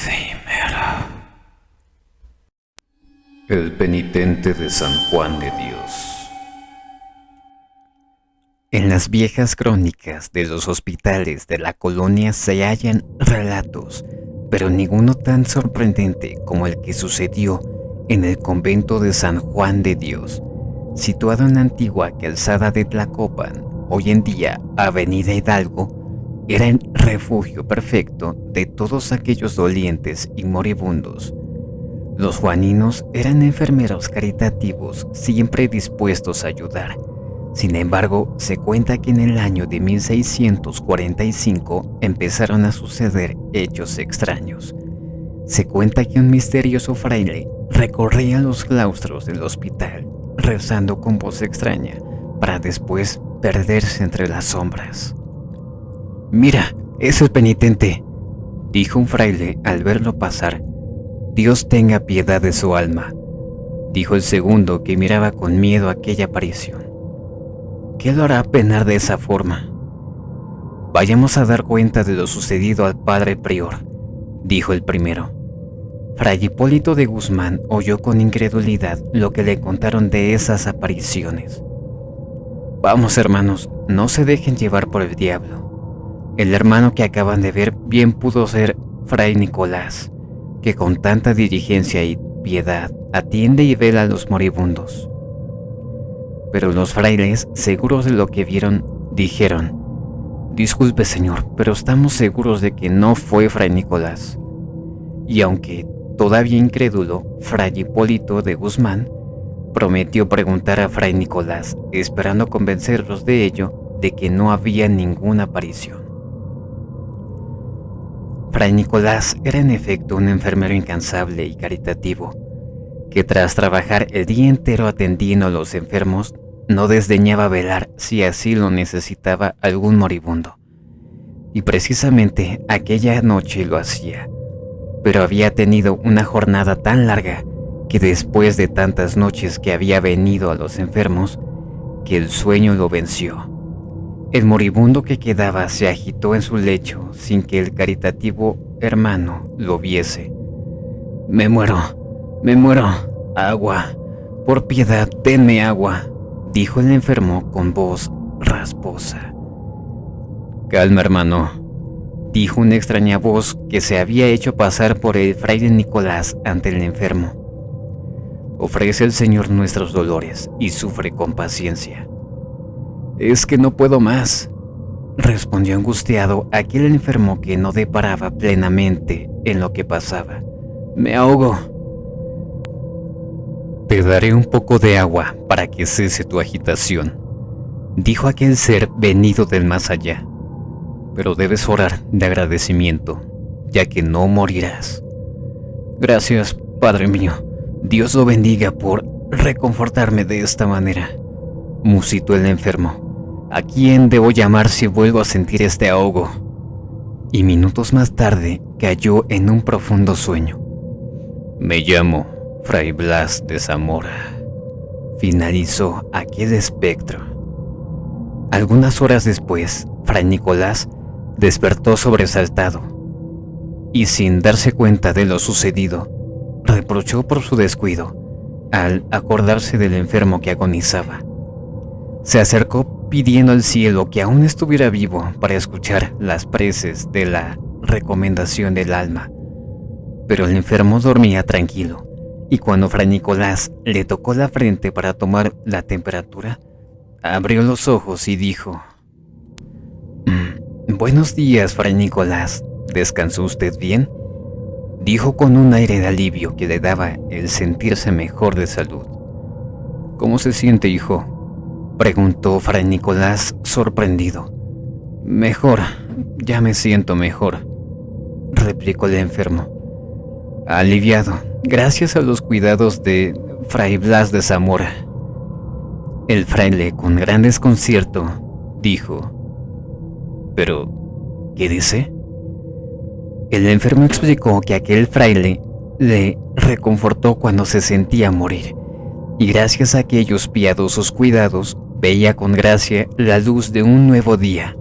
Alzheimer. El penitente de San Juan de Dios. En las viejas crónicas de los hospitales de la colonia se hallan relatos, pero ninguno tan sorprendente como el que sucedió en el convento de San Juan de Dios, situado en la antigua calzada de Tlacopan, hoy en día Avenida Hidalgo. Era el refugio perfecto de todos aquellos dolientes y moribundos. Los juaninos eran enfermeros caritativos siempre dispuestos a ayudar. Sin embargo, se cuenta que en el año de 1645 empezaron a suceder hechos extraños. Se cuenta que un misterioso fraile recorría los claustros del hospital, rezando con voz extraña, para después perderse entre las sombras. «Mira, es el penitente», dijo un fraile al verlo pasar. «Dios tenga piedad de su alma», dijo el segundo, que miraba con miedo aquella aparición. «¿Qué lo hará penar de esa forma?» «Vayamos a dar cuenta de lo sucedido al padre prior», dijo el primero. Fray Hipólito de Guzmán oyó con incredulidad lo que le contaron de esas apariciones. «Vamos, hermanos, no se dejen llevar por el diablo. El hermano que acaban de ver bien pudo ser Fray Nicolás, que con tanta diligencia y piedad atiende y vela a los moribundos». Pero los frailes, seguros de lo que vieron, dijeron: «Disculpe, señor, pero estamos seguros de que no fue Fray Nicolás». Y aunque todavía incrédulo, Fray Hipólito de Guzmán prometió preguntar a Fray Nicolás, esperando convencerlos de ello, de que no había ninguna aparición. Fray Nicolás era en efecto un enfermero incansable y caritativo, que tras trabajar el día entero atendiendo a los enfermos, no desdeñaba velar si así lo necesitaba algún moribundo. Y precisamente aquella noche lo hacía, pero había tenido una jornada tan larga que después de tantas noches que había venido a los enfermos, que el sueño lo venció. El moribundo que quedaba se agitó en su lecho sin que el caritativo hermano lo viese. Me muero, agua, por piedad, denme agua», dijo el enfermo con voz rasposa. «Calma, hermano», dijo una extraña voz que se había hecho pasar por el fraile Nicolás ante el enfermo. «Ofrece al Señor nuestros dolores y sufre con paciencia». «Es que no puedo más», respondió angustiado aquel enfermo que no deparaba plenamente en lo que pasaba. «Me ahogo». «Te daré un poco de agua para que cese tu agitación», dijo aquel ser venido del más allá. «Pero debes orar de agradecimiento, ya que no morirás». «Gracias, Padre mío. Dios lo bendiga por reconfortarme de esta manera», musitó el enfermo. «¿A quién debo llamar si vuelvo a sentir este ahogo?». Y minutos más tarde cayó en un profundo sueño. «Me llamo Fray Blas de Zamora», finalizó aquel espectro. Algunas horas después, Fray Nicolás despertó sobresaltado y, sin darse cuenta de lo sucedido, reprochó por su descuido al acordarse del enfermo que agonizaba. Se acercó pidiendo al cielo que aún estuviera vivo para escuchar las preces de la recomendación del alma. Pero el enfermo dormía tranquilo, y cuando Fray Nicolás le tocó la frente para tomar la temperatura, abrió los ojos y dijo: «Buenos días, Fray Nicolás. ¿Descansó usted bien?», dijo con un aire de alivio que le daba el sentirse mejor de salud. «¿Cómo se siente, hijo?», preguntó Fray Nicolás sorprendido. «Mejor, ya me siento mejor», replicó el enfermo. «Aliviado, gracias a los cuidados de Fray Blas de Zamora». El fraile, con gran desconcierto, dijo: «¿Pero qué dice?». El enfermo explicó que aquel fraile le reconfortó cuando se sentía morir, y gracias a aquellos piadosos cuidados veía con gracia la luz de un nuevo día.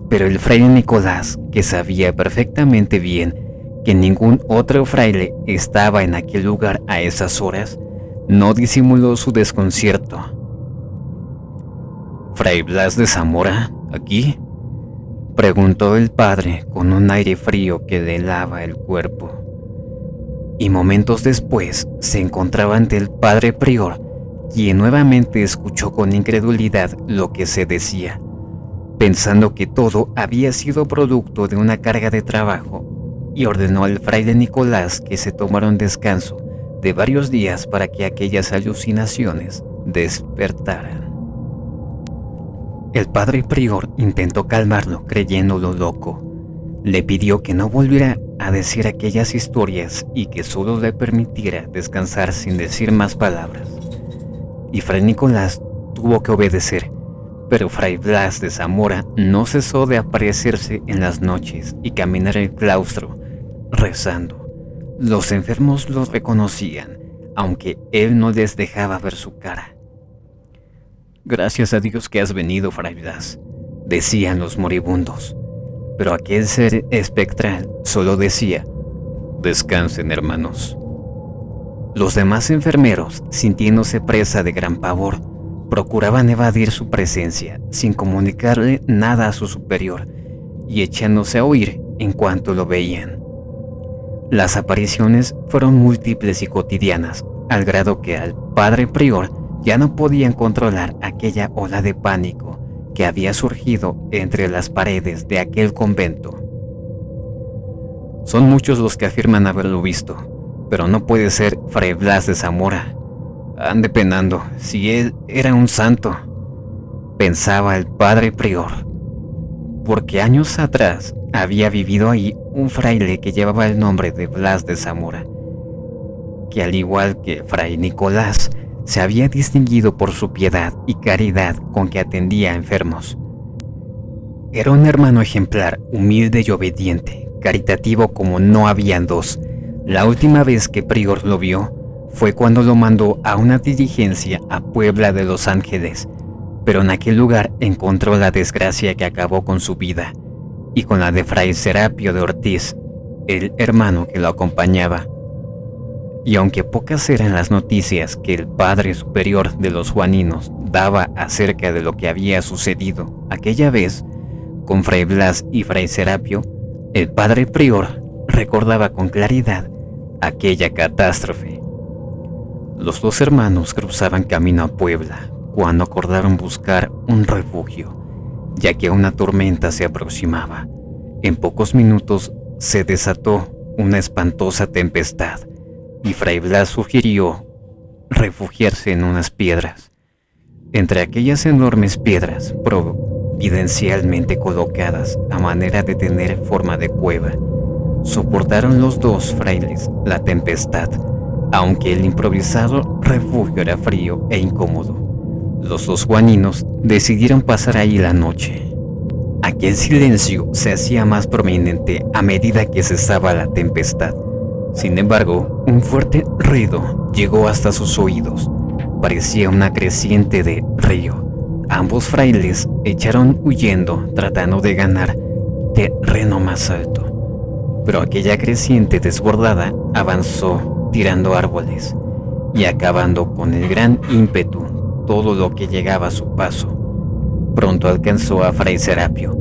Pero el fraile Nicolás, que sabía perfectamente bien que ningún otro fraile estaba en aquel lugar a esas horas, no disimuló su desconcierto. ¿Fray Blas de Zamora, aquí?, preguntó el padre con un aire frío que le helaba el cuerpo. Y momentos después se encontraba ante el padre prior, quien nuevamente escuchó con incredulidad lo que se decía, pensando que todo había sido producto de una carga de trabajo, y ordenó al fraile Nicolás que se tomara un descanso de varios días para que aquellas alucinaciones despertaran. El padre prior intentó calmarlo creyéndolo loco. Le pidió que no volviera a decir aquellas historias y que solo le permitiera descansar sin decir más palabras. Y fray Nicolás tuvo que obedecer, pero fray Blas de Zamora no cesó de aparecerse en las noches y caminar el claustro, rezando. Los enfermos lo reconocían, aunque él no les dejaba ver su cara. «Gracias a Dios que has venido, fray Blas», decían los moribundos, pero aquel ser espectral solo decía: «Descansen, hermanos». Los demás enfermeros, sintiéndose presa de gran pavor, procuraban evadir su presencia sin comunicarle nada a su superior y echándose a huir en cuanto lo veían. Las apariciones fueron múltiples y cotidianas, al grado que al padre prior ya no podían controlar aquella ola de pánico que había surgido entre las paredes de aquel convento. Son muchos los que afirman haberlo visto, pero no puede ser fray Blas de Zamora. Ande penando, si él era un santo, pensaba el padre prior, porque años atrás había vivido ahí un fraile que llevaba el nombre de Blas de Zamora, que al igual que fray Nicolás, se había distinguido por su piedad y caridad con que atendía a enfermos. Era un hermano ejemplar, humilde y obediente, caritativo como no habían dos. La última vez que prior lo vio fue cuando lo mandó a una diligencia a Puebla de Los Ángeles, pero en aquel lugar encontró la desgracia que acabó con su vida y con la de fray Serapio de Ortiz, el hermano que lo acompañaba. Y aunque pocas eran las noticias que el padre superior de los juaninos daba acerca de lo que había sucedido aquella vez con fray Blas y fray Serapio, el padre prior recordaba con claridad aquella catástrofe. Los dos hermanos cruzaban camino a Puebla cuando acordaron buscar un refugio, ya que una tormenta se aproximaba. En pocos minutos se desató una espantosa tempestad y fray Blas sugirió refugiarse en unas piedras. Entre aquellas enormes piedras providencialmente colocadas a manera de tener forma de cueva, soportaron los dos frailes la tempestad, aunque el improvisado refugio era frío e incómodo. Los dos juaninos decidieron pasar ahí la noche. Aquel silencio se hacía más prominente a medida que cesaba la tempestad. Sin embargo, un fuerte ruido llegó hasta sus oídos. Parecía una creciente de río. Ambos frailes echaron huyendo, tratando de ganar terreno más alto. Pero aquella creciente desbordada avanzó tirando árboles y acabando con el gran ímpetu todo lo que llegaba a su paso. Pronto alcanzó a fray Serapio,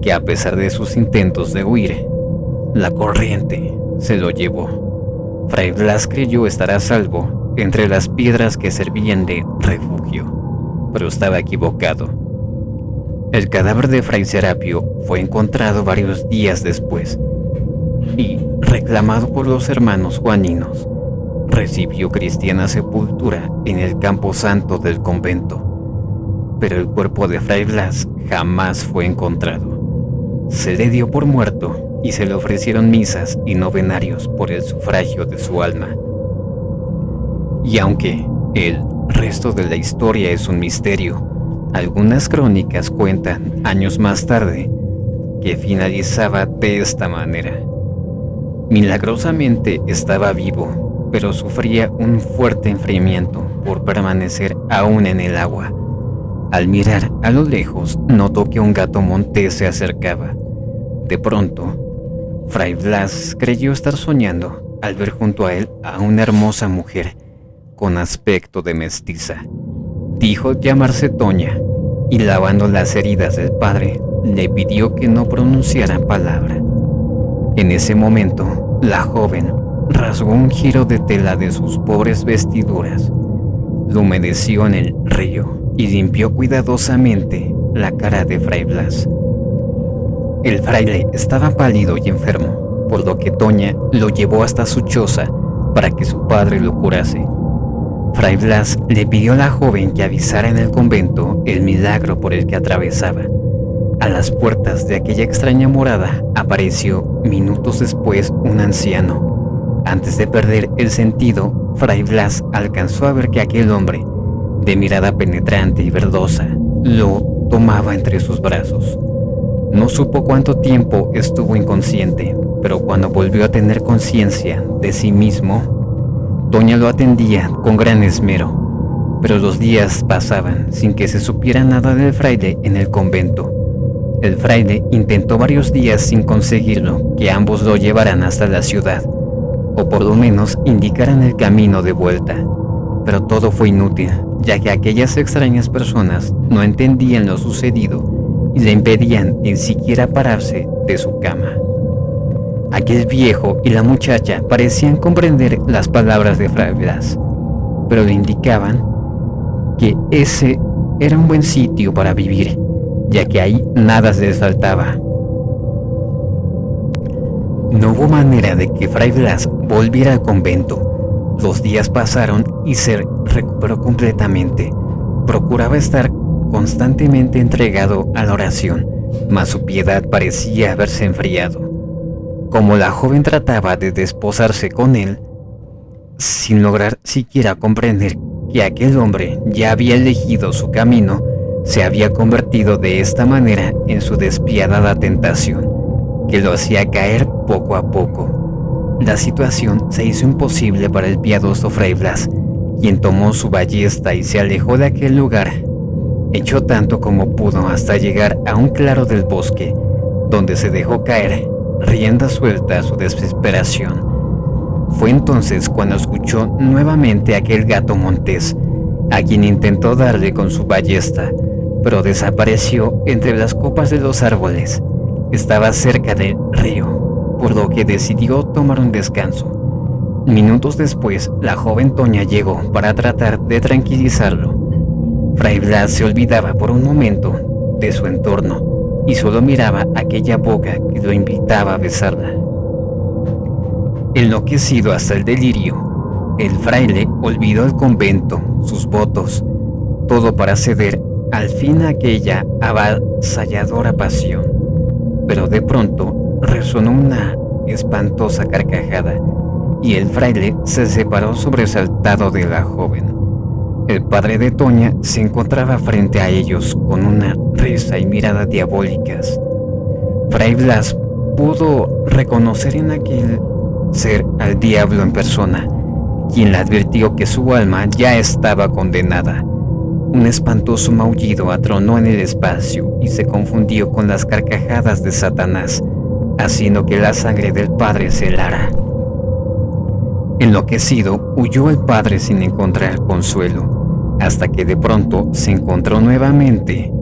que a pesar de sus intentos de huir, la corriente se lo llevó. Fray Blas creyó estar a salvo entre las piedras que servían de refugio, pero estaba equivocado. El cadáver de fray Serapio fue encontrado varios días después y, reclamado por los hermanos juaninos, recibió cristiana sepultura en el camposanto del convento, pero el cuerpo de fray Blas jamás fue encontrado. Se le dio por muerto y se le ofrecieron misas y novenarios por el sufragio de su alma. Y aunque el resto de la historia es un misterio, algunas crónicas cuentan años más tarde que finalizaba de esta manera. Milagrosamente estaba vivo, pero sufría un fuerte enfriamiento por permanecer aún en el agua. Al mirar a lo lejos, notó que un gato montés se acercaba. De pronto, Fray Blas creyó estar soñando al ver junto a él a una hermosa mujer con aspecto de mestiza. Dijo llamarse Toña y, lavando las heridas del padre, le pidió que no pronunciara palabra. En ese momento, la joven rasgó un giro de tela de sus pobres vestiduras, lo humedeció en el río y limpió cuidadosamente la cara de Fray Blas. El fraile estaba pálido y enfermo, por lo que Toña lo llevó hasta su choza para que su padre lo curase. Fray Blas le pidió a la joven que avisara en el convento el milagro por el que atravesaba. A las puertas de aquella extraña morada apareció minutos después un anciano. Antes de perder el sentido, Fray Blas alcanzó a ver que aquel hombre, de mirada penetrante y verdosa, lo tomaba entre sus brazos. No supo cuánto tiempo estuvo inconsciente, pero cuando volvió a tener conciencia de sí mismo, Toña lo atendía con gran esmero. Pero los días pasaban sin que se supiera nada del fraile en el convento. El fraile intentó varios días sin conseguirlo que ambos lo llevaran hasta la ciudad, o por lo menos indicaran el camino de vuelta. Pero todo fue inútil, ya que aquellas extrañas personas no entendían lo sucedido y le impedían ni siquiera pararse de su cama. Aquel viejo y la muchacha parecían comprender las palabras de Fray Blas, pero le indicaban que ese era un buen sitio para vivir, ya que ahí nada les faltaba. No hubo manera de que Fray Blas volviera al convento. Los días pasaron y se recuperó completamente. Procuraba estar constantemente entregado a la oración, mas su piedad parecía haberse enfriado. Como la joven trataba de desposarse con él, sin lograr siquiera comprender que aquel hombre ya había elegido su camino, se había convertido de esta manera en su despiadada tentación, que lo hacía caer poco a poco. La situación se hizo imposible para el piadoso Fray Blas, quien tomó su ballesta y se alejó de aquel lugar. Echó tanto como pudo hasta llegar a un claro del bosque, donde se dejó caer, rienda suelta a su desesperación. Fue entonces cuando escuchó nuevamente a aquel gato montés, a quien intentó darle con su ballesta, pero desapareció entre las copas de los árboles. Estaba cerca del río, por lo que decidió tomar un descanso. Minutos después, la joven Toña llegó para tratar de tranquilizarlo. Fray Blas se olvidaba por un momento de su entorno y solo miraba aquella boca que lo invitaba a besarla. Enloquecido hasta el delirio, el fraile olvidó el convento, sus votos, todo para ceder al fin a aquella avasalladora pasión. Pero de pronto resonó una espantosa carcajada y el fraile se separó sobresaltado de la joven. El padre de Toña se encontraba frente a ellos con una risa y mirada diabólicas. Fray Blas pudo reconocer en aquel ser al diablo en persona, quien le advirtió que su alma ya estaba condenada. Un espantoso maullido atronó en el espacio y se confundió con las carcajadas de Satanás, haciendo que la sangre del padre se helara. Enloquecido, huyó el padre sin encontrar consuelo, hasta que de pronto se encontró nuevamente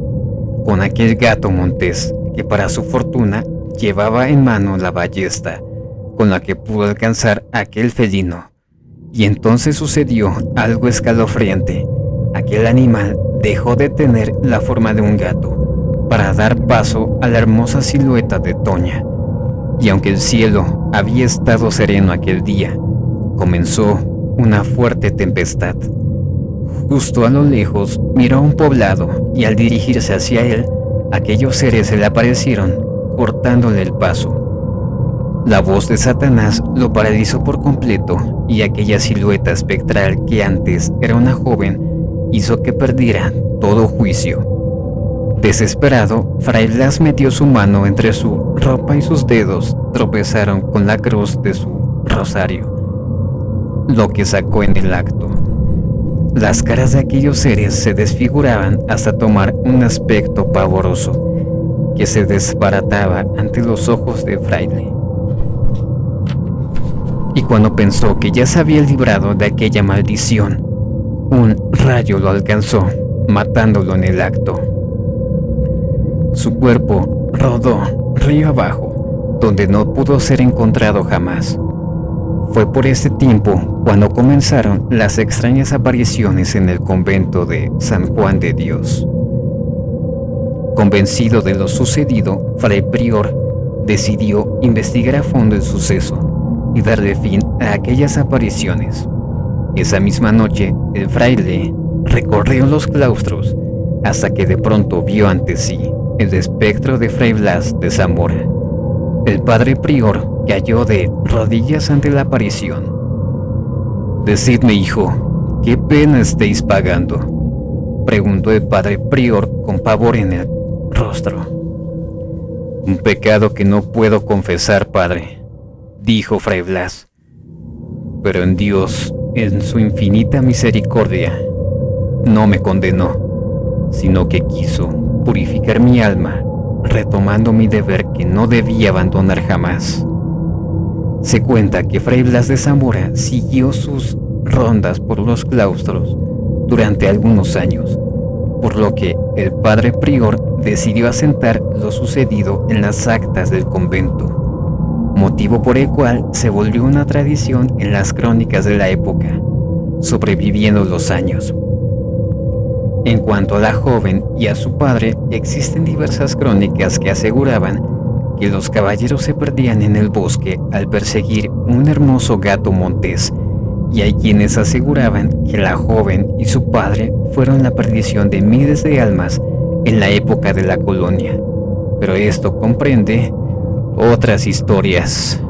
con aquel gato montés que, para su fortuna, llevaba en mano la ballesta con la que pudo alcanzar a aquel felino. Y entonces sucedió algo escalofriante. Aquel animal dejó de tener la forma de un gato para dar paso a la hermosa silueta de Toña. Y aunque el cielo había estado sereno aquel día, comenzó una fuerte tempestad. Justo a lo lejos miró un poblado y, al dirigirse hacia él, aquellos seres se le aparecieron, cortándole el paso. La voz de Satanás lo paralizó por completo y aquella silueta espectral que antes era una joven hizo que perdiera todo juicio. Desesperado, Fray Blas metió su mano entre su ropa y sus dedos tropezaron con la cruz de su rosario, lo que sacó en el acto. Las caras de aquellos seres se desfiguraban hasta tomar un aspecto pavoroso que se desbarataba ante los ojos de fraile. y cuando pensó que ya se había librado de aquella maldición, un rayo lo alcanzó, matándolo en el acto. Su cuerpo rodó río abajo, donde no pudo ser encontrado jamás. Fue por este tiempo cuando comenzaron las extrañas apariciones en el convento de San Juan de Dios. Convencido de lo sucedido, Fray Prior decidió investigar a fondo el suceso y darle fin a aquellas apariciones. Esa misma noche, el fraile recorrió los claustros hasta que de pronto vio ante sí el espectro de Fray Blas de Zamora. El padre prior cayó de rodillas ante la aparición. «Decidme, hijo, ¿qué pena estáis pagando?», preguntó el padre prior con pavor en el rostro. «Un pecado que no puedo confesar, padre», dijo Fray Blas, «pero en Dios, en su infinita misericordia, no me condenó, sino que quiso purificar mi alma, retomando mi deber que no debía abandonar jamás». Se cuenta que Fray Blas de Zamora siguió sus rondas por los claustros durante algunos años, por lo que el padre prior decidió asentar lo sucedido en las actas del convento, motivo por el cual se volvió una tradición en las crónicas de la época, sobreviviendo los años. En cuanto a la joven y a su padre, existen diversas crónicas que aseguraban que los caballeros se perdían en el bosque al perseguir un hermoso gato montés, y hay quienes aseguraban que la joven y su padre fueron la perdición de miles de almas en la época de la colonia. Pero esto comprende otras historias.